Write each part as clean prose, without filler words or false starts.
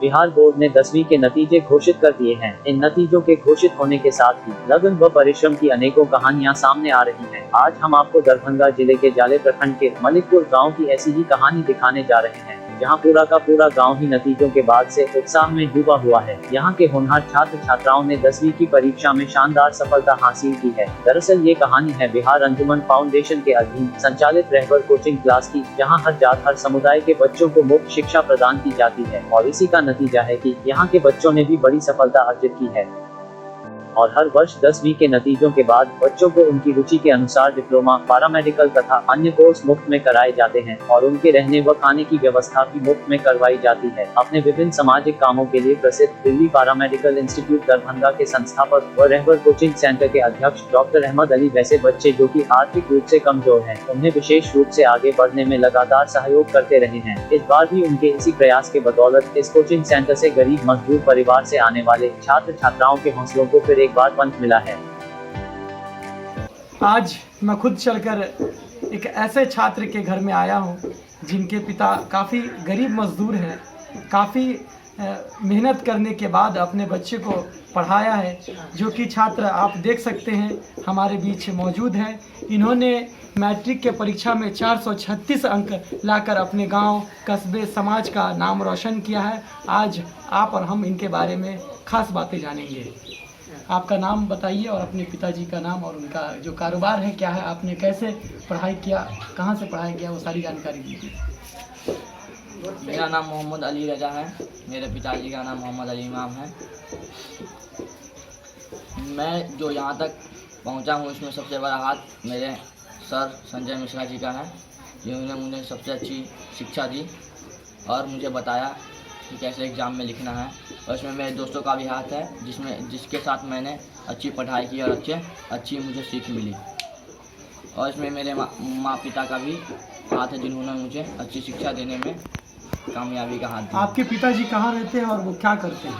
Bihar board ने 10वीं के नतीजे घोषित कर दिए हैं। इन नतीजों के घोषित होने के साथ ही लगन व परिश्रम की अनेकों कहानियां सामने आ रही हैं। आज हम आपको दरभंगा जिले के जाले प्रखंड के मलिकपुर गांव की ऐसी ही कहानी दिखाने जा रहे हैं, जहां पूरा का पूरा गांव ही नतीजों के बाद से उत्साह में डूबा हुआ है। यहां के होनहार छात्र छात्राओं ने 10वीं की परीक्षा में शानदार सफलता हासिल की है। दरअसल ये कहानी है बिहार अंजुमन फाउंडेशन के अधीन संचालित रहबर कोचिंग क्लास की, जहां हर जात हर समुदाय के बच्चों को मुफ्त शिक्षा प्रदान की जाती है और इसी का नतीजा है कि यहां के बच्चों ने भी बड़ी सफलता अर्जित की है। और हर वर्ष 10वीं के नतीजों के बाद बच्चों को उनकी रुचि के अनुसार डिप्लोमा, पैरामेडिकल तथा अन्य कोर्स मुफ्त में कराए जाते हैं और उनके रहने व खाने की व्यवस्था भी मुफ्त में करवाई जाती है। अपने विभिन्न सामाजिक कामों के लिए प्रसिद्ध दिल्ली पैरामेडिकल इंस्टीट्यूट दरभंगा के संस्थापक व रहबर कोचिंग सेंटर के अध्यक्ष डॉक्टर अहमद अली वैसे बच्चे जो कि आर्थिक रूप से कमजोर हैं, उन्हें विशेष रूप से आगे बढ़ने में लगातार सहयोग करते रहे हैं। इस बार भी उनके इसी प्रयास के बदौलत इस कोचिंग सेंटर से गरीब मजदूर परिवार से आने वाले छात्र छात्राओं के हौसलों को फिर एक बार पंथ मिला है। आज मैं खुद चलकर एक ऐसे छात्र के घर में आया हूं जिनके पिता काफ़ी गरीब मजदूर हैं। काफ़ी मेहनत करने के बाद अपने बच्चे को पढ़ाया है। जो कि छात्र आप देख सकते हैं हमारे बीच मौजूद हैं। इन्होंने मैट्रिक के परीक्षा में 436 अंक लाकर अपने गांव, कस्बे, समाज का नाम रोशन किया है। आज आप और हम इनके बारे में खास बातें जानेंगे। आपका नाम बताइए और अपने पिताजी का नाम और उनका जो कारोबार है क्या है, आपने कैसे पढ़ाई किया, कहाँ से पढ़ाई किया, वो सारी जानकारी दीजिए। मेरा नाम मोहम्मद अली रजा है। मेरे पिताजी का नाम मोहम्मद अली इमाम है। मैं जो यहाँ तक पहुँचा हूँ इसमें सबसे बड़ा हाथ मेरे सर संजय मिश्रा जी का है, जिन्होंने मुझे सबसे अच्छी शिक्षा दी और मुझे बताया कि कैसे एग्ज़ाम में लिखना है। और इसमें मेरे दोस्तों का भी हाथ है, जिसके साथ मैंने अच्छी पढ़ाई की और अच्छी मुझे सीख मिली। और इसमें मेरे माँ पिता का भी हाथ है, जिन्होंने मुझे अच्छी शिक्षा देने में कामयाबी का हाथ दिया। आपके पिताजी कहाँ रहते हैं और वो क्या करते हैं?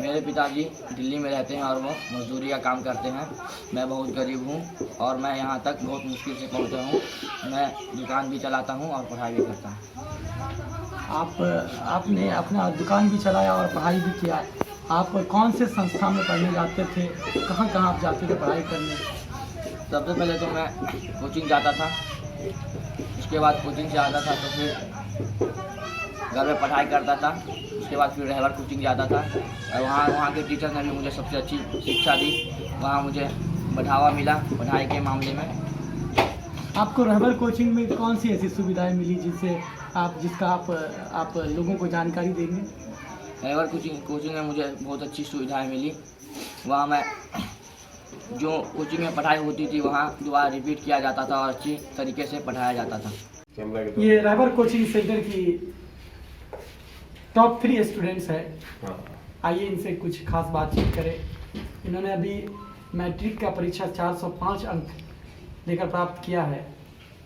मेरे पिताजी दिल्ली में रहते हैं और वो मजदूरी का काम करते हैं। मैं बहुत गरीब हूँ और मैं यहाँ तक बहुत मुश्किल से पहुँचा हूँ। मैं दुकान भी चलाता हूँ और पढ़ाई भी करता हूँ। आपने अपना दुकान भी चलाया और पढ़ाई भी किया। आप कौन से संस्था में पढ़ने जाते थे, कहाँ कहाँ आप जाते थे पढ़ाई करने? सबसे पहले तो मैं कोचिंग जाता था, उसके बाद कोचिंग से आता था तो फिर घर में पढ़ाई करता था। उसके बाद फिर रहबर कोचिंग जाता था और वहाँ के टीचर ने भी मुझे सबसे अच्छी शिक्षा दी। वहाँ मुझे बढ़ावा मिला पढ़ाई के मामले में। आपको रहबर कोचिंग में कौन सी ऐसी सुविधाएं मिली जिसका आप लोगों को जानकारी देंगे? रहबर कोचिंग में मुझे बहुत अच्छी सुविधाएं मिली। वहाँ मैं जो कोचिंग में पढ़ाई होती थी वहाँ दोबारा रिपीट किया जाता था और अच्छी तरीके से पढ़ाया जाता था। ये रहबर कोचिंग सेंटर की टॉप 3 स्टूडेंट्स है। आइए इनसे कुछ खास बातचीत करें। इन्होंने अभी मैट्रिक का परीक्षा 405 अंक लेकर प्राप्त किया है।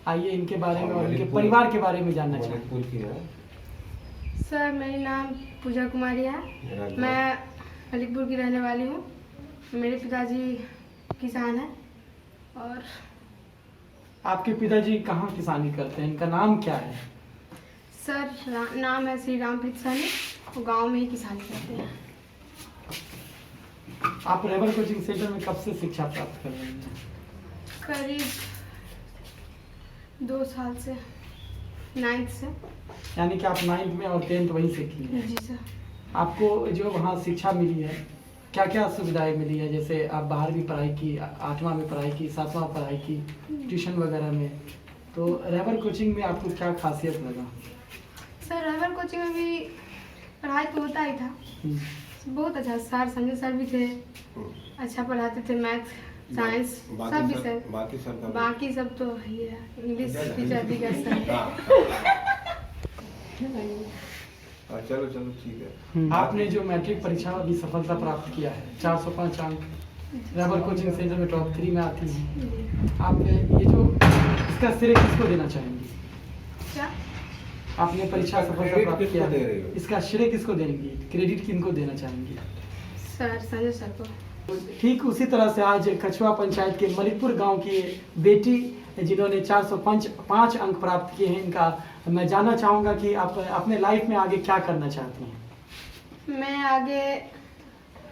आइए इनके बारे में और इनके परिवार के बारे में जानना चाहेंगे। सर, मेरा नाम पूजा कुमारी है। मैं मलिकपुर की रहने वाली हूँ। मेरे पिताजी किसान हैं। और आपके पिताजी कहाँ किसानी करते हैं, इनका नाम क्या है? सर, नाम है श्री रामप्रीत सैनी। वो गांव में ही किसानी करते हैं। आप रहबर कोचिंग सेंटर में कब से शिक्षा प्राप्त कर रहे हैं? करीब 2 साल से, 9th से। यानी कि आप 9th में और 10th वहीं से की है? जी सर। आपको जो वहाँ शिक्षा मिली है, क्या क्या सुविधाएं मिली है? जैसे आप बाहर भी पढ़ाई की, 8वां में पढ़ाई की, 7वां पढ़ाई की, ट्यूशन वगैरह में, तो रहबर कोचिंग में आपको क्या खासियत लगा? सर, रहबर कोचिंग में भी पढ़ाई तो होता ही था। बहुत अच्छा सर, संजय सर भी थे, अच्छा पढ़ाते थे। मैथ, साइंस सब विषय। बाकी सब तो ये है, इंग्लिश टीचर भी चलो ठीक है। आपने जो मैट्रिक परीक्षा में भी सफलता प्राप्त किया है, 405 अंक, रहबर कोचिंग सेंटर में टॉप 3 में आती है। आप ये जो इसका श्रेय किसको देना चाहेंगे? क्या? आपने परीक्षा सफलता प्राप्त किया है, इसका श्रेय किसको देंगे, क्रेडिट किनको देना चाहेंगे? सर, संजय सर को। ठीक उसी तरह से आज कछुआ पंचायत के मलिकपुर गांव की बेटी जिन्होंने 405 अंक प्राप्त किए हैं, इनका मैं जानना चाहूँगा कि आप अपने लाइफ में आगे क्या करना चाहती हैं? मैं आगे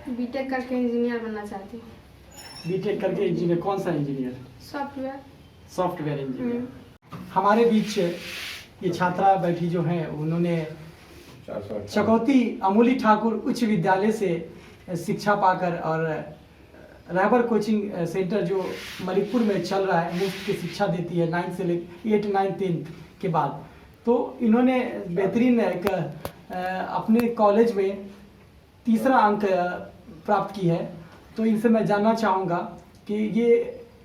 बीटेक करके इंजीनियर बनना चाहती हूँ। बीटेक करके इंजीनियर, कौन सा इंजीनियर? सॉफ्टवेयर। Software engineer. हमारे बीच ये छात्रा बैठी जो है, उन्होंने चकौती अमूली ठाकुर उच्च विद्यालय से शिक्षा पाकर और रहबर कोचिंग सेंटर जो मलिकपुर में चल रहा है, मुफ्त की शिक्षा देती है 9 से 8, 9, 10 के बाद, तो इन्होंने बेहतरीन एक अपने कॉलेज में तीसरा अंक प्राप्त की है। तो इनसे मैं जानना चाहूँगा कि ये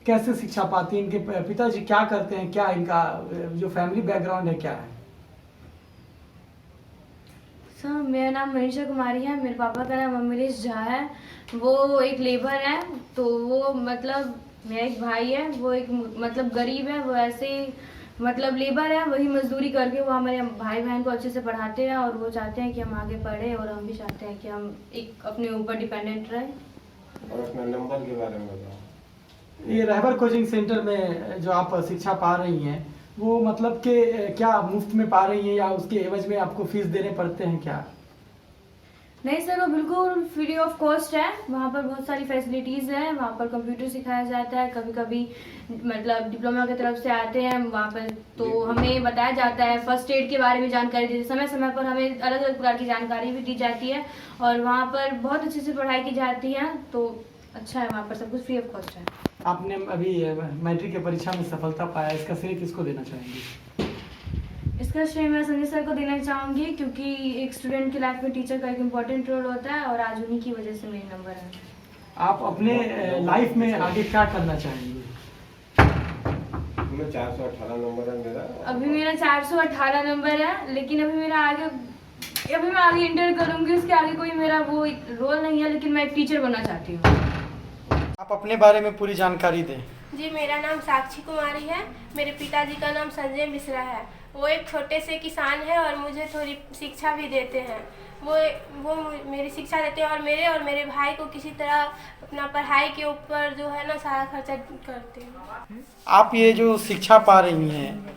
कैसे शिक्षा पाती हैं, इनके पिताजी क्या करते हैं, क्या इनका जो फैमिली बैकग्राउंड है क्या है? सर मेरा नाम मनीषा कुमारी है। मेरे पापा का नाम अमरीश झा है। वो एक लेबर है। तो वो मतलब मेरा एक भाई है, वो एक मतलब गरीब है। वो ऐसे ही मतलब लेबर है, वही मजदूरी करके वो हमारे भाई बहन को अच्छे से पढ़ाते हैं और वो चाहते हैं कि हम आगे पढ़ें और हम भी चाहते हैं कि हम एक अपने ऊपर डिपेंडेंट रहें। और अपने नंबर के बारे में बताओ। ये रहबर कोचिंग सेंटर में जो आप शिक्षा पा रही हैं, वो मतलब कि क्या मुफ्त में पा रही हैं या उसके एवज में आपको फीस देने पड़ते हैं क्या? नहीं सर, वो बिल्कुल फ्री ऑफ कॉस्ट है। वहाँ पर बहुत सारी फैसिलिटीज़ हैं। वहाँ पर कंप्यूटर सिखाया जाता है। कभी कभी मतलब डिप्लोमा की तरफ से आते हैं वहाँ पर, तो हमें बताया जाता है, फर्स्ट एड के बारे में जानकारी दी, समय समय पर हमें अलग अलग प्रकार की जानकारी भी दी जाती है और वहाँ पर बहुत अच्छे से पढ़ाई की जाती है। तो अच्छा है, वहाँ पर सब कुछ फ्री ऑफ कॉस्ट है। आपने अभी मैट्रिक की परीक्षा में सफलता पाया, इसका श्रेय किसको देना चाहेंगे? इसका श्रेय मैं संजय सर को देना चाहूँगी, क्योंकि एक स्टूडेंट की लाइफ में टीचर का एक इम्पोर्टेंट रोल होता है और आज उन्हीं की वजह से मेरे नंबर है। आप अपने लाइफ में आगे क्या करना चाहेंगे? 418 नंबर है मेरा। अभी मेरा 418 नंबर है, लेकिन अभी मैं आगे इंटर करूँगी। उसके आगे कोई मेरा वो रोल नहीं है, लेकिन मैं एक टीचर बनना चाहती हूँ। आप अपने बारे में पूरी जानकारी दें। जी, मेरा नाम साक्षी कुमारी है। मेरे पिताजी का नाम संजय मिश्रा है। वो एक छोटे से किसान है और मुझे थोड़ी शिक्षा भी देते हैं। वो मेरी शिक्षा देते हैं और मेरे भाई को किसी तरह अपना पढ़ाई के ऊपर जो है ना सारा खर्चा करते हैं। आप ये जो शिक्षा पा रही हैं,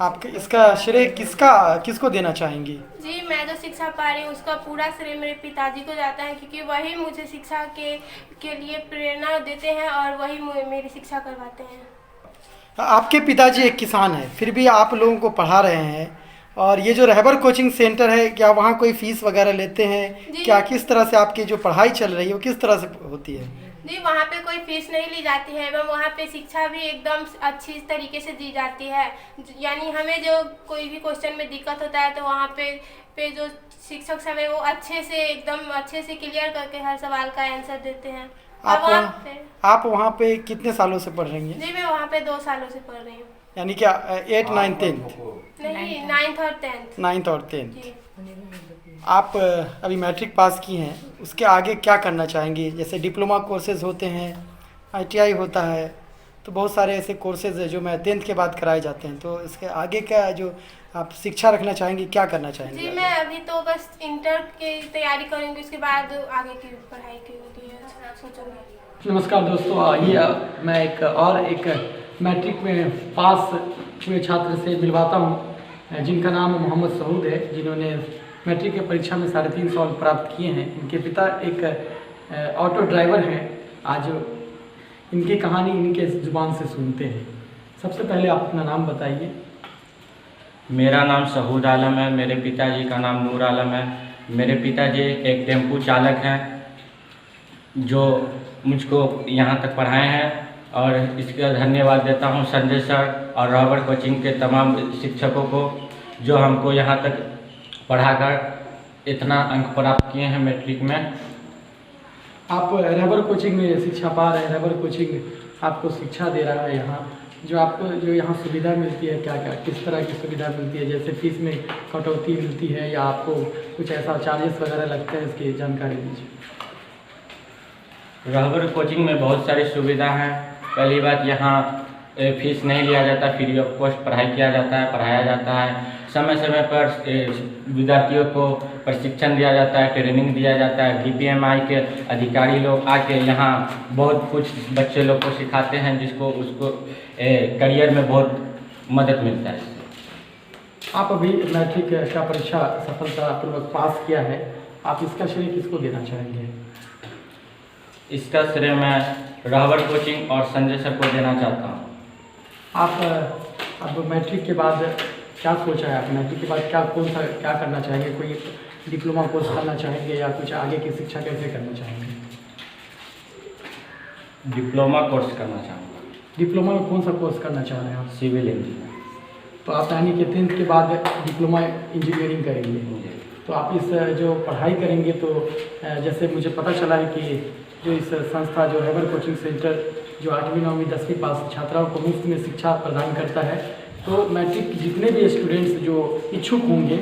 आप इसका श्रेय किसको देना चाहेंगी? जी, मैं जो शिक्षा पा रही हूँ उसका पूरा श्रेय मेरे पिताजी को जाता है, क्योंकि वही मुझे शिक्षा के लिए प्रेरणा देते हैं और वही मेरी शिक्षा करवाते हैं। आपके पिताजी एक किसान हैं, फिर भी आप लोगों को पढ़ा रहे हैं, और ये जो रहबर कोचिंग सेंटर है, क्या वहाँ कोई फीस वगैरह लेते हैं? क्या किस तरह से आपकी जो पढ़ाई चल रही है वो किस तरह से होती है? जी, वहाँ पे कोई फीस नहीं ली जाती है एवं वहाँ पे शिक्षा भी एकदम अच्छी तरीके से दी जाती है। यानी हमें जो कोई भी क्वेश्चन में दिक्कत होता है तो वहाँ पे जो शिक्षक सब है वो अच्छे से क्लियर करके हर सवाल का आंसर देते हैं। आप वहाँ पे कितने सालों से पढ़ रही हैं? जी, मैं वहाँ पे 2 सालों से पढ़ रही हूँ। यानी क्या 8, 9, 10? नहीं, 9th और 10th। 9th और 10th। आप अभी मैट्रिक पास की हैं, उसके आगे क्या करना चाहेंगी? जैसे डिप्लोमा कोर्सेज होते हैं, ITI होता है, तो बहुत सारे ऐसे कोर्सेज हैं जो मैं 10th के बाद कराए जाते हैं, तो इसके आगे क्या जो आप शिक्षा रखना चाहेंगी, क्या करना चाहेंगी? जी, मैं अभी तो बस इंटर की तैयारी करूँगी, उसके बाद आगे की पढ़ाई के लिए सोचूंगी। नमस्कार दोस्तों, आइए मैं एक मैट्रिक में पास हुए छात्र से मिलवाता हूँ, जिनका नाम मोहम्मद सऊद है, जिन्होंने मैट्रिक की परीक्षा में 3.5 अंक प्राप्त किए हैं। इनके पिता एक ऑटो ड्राइवर हैं। आज इनकी कहानी इनके ज़ुबान से सुनते हैं। सबसे पहले आप अपना नाम बताइए। मेरा नाम सहूद आलम है। मेरे पिताजी का नाम नूर आलम है। मेरे पिताजी एक टेम्पू चालक हैं जो मुझको यहाँ तक पढ़ाए हैं, और इसका धन्यवाद देता हूँ संजय सर और रहबर कोचिंग के तमाम शिक्षकों को, जो हमको यहाँ तक पढ़ाकर इतना अंक प्राप्त किए हैं मैट्रिक में। आप रहबर कोचिंग में शिक्षा पा रहे हैं, रहबर कोचिंग आपको शिक्षा दे रहा है। यहाँ जो यहाँ सुविधा मिलती है, क्या क्या किस तरह की सुविधा मिलती है? जैसे फीस में कटौती मिलती है या आपको कुछ ऐसा चार्जेस वगैरह लगते हैं, इसकी जानकारी दीजिए। रहबर कोचिंग में बहुत सारी सुविधा हैं। पहली बात, यहाँ फीस नहीं लिया जाता, फ्री ऑफ कॉस्ट पढ़ाई किया जाता है, पढ़ाया जाता है। समय समय पर विद्यार्थियों को प्रशिक्षण दिया जाता है, ट्रेनिंग दिया जाता है। DPMI के अधिकारी लोग आके यहाँ बहुत कुछ बच्चे लोग को सिखाते हैं, जिसको उसको करियर में बहुत मदद मिलता है। आप अभी मैट्रिक का परीक्षा सफलतापूर्वक पास किया है, आप इसका श्रेय किसको देना चाहेंगे? इसका श्रेय मैं रहबर कोचिंग और संजय सर को देना चाहता हूँ। आप अब मैट्रिक के बाद क्या सोचा है? आप मैट्रिक के बाद क्या करना चाहेंगे? कोई डिप्लोमा कोर्स करना चाहेंगे या कुछ आगे की शिक्षा कैसे करना चाहेंगे? डिप्लोमा कोर्स करना चाहूँगा। डिप्लोमा में कौन सा कोर्स करना चाह रहे हैं आप? Civil engineer. तो आप यानी कि 10th के बाद डिप्लोमा इंजीनियरिंग करेंगे। तो आप इस जो पढ़ाई करेंगे तो जैसे मुझे पता चला है कि जो इस संस्था जो रहबर कोचिंग सेंटर जो 8वीं 9वीं 10वीं पास छात्राओं को मुफ्त में शिक्षा प्रदान करता है, तो मैट्रिक के जितने भी स्टूडेंट्स जो इच्छुक होंगे,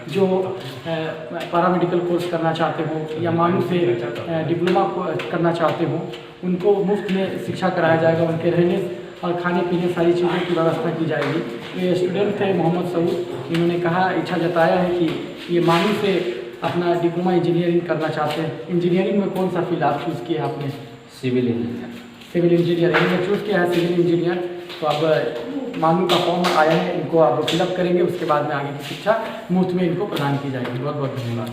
जो पैरामेडिकल कोर्स करना चाहते हो या मानू से डिप्लोमा करना चाहते हो, उनको मुफ्त में शिक्षा कराया जाएगा। उनके रहने और खाने पीने सारी चीज़ों की व्यवस्था की जाएगी। तो ये स्टूडेंट थे मोहम्मद सऊद, इन्होंने कहा, इच्छा जताया है कि ये मानू से अपना डिप्लोमा इंजीनियरिंग करना चाहते हैं। इंजीनियरिंग में कौन सा फील्ड आप चूज़ किया आपने? Civil engineer. सिविल इंजीनियर इन्होंने चूज़ किया है, सिविल इंजीनियर। तो अब मानू का फॉर्म आया है, इनको आप फिलअप करेंगे, उसके बाद में आगे की शिक्षा मुफ्त में इनको प्रदान की जाएगी। बहुत बहुत धन्यवाद।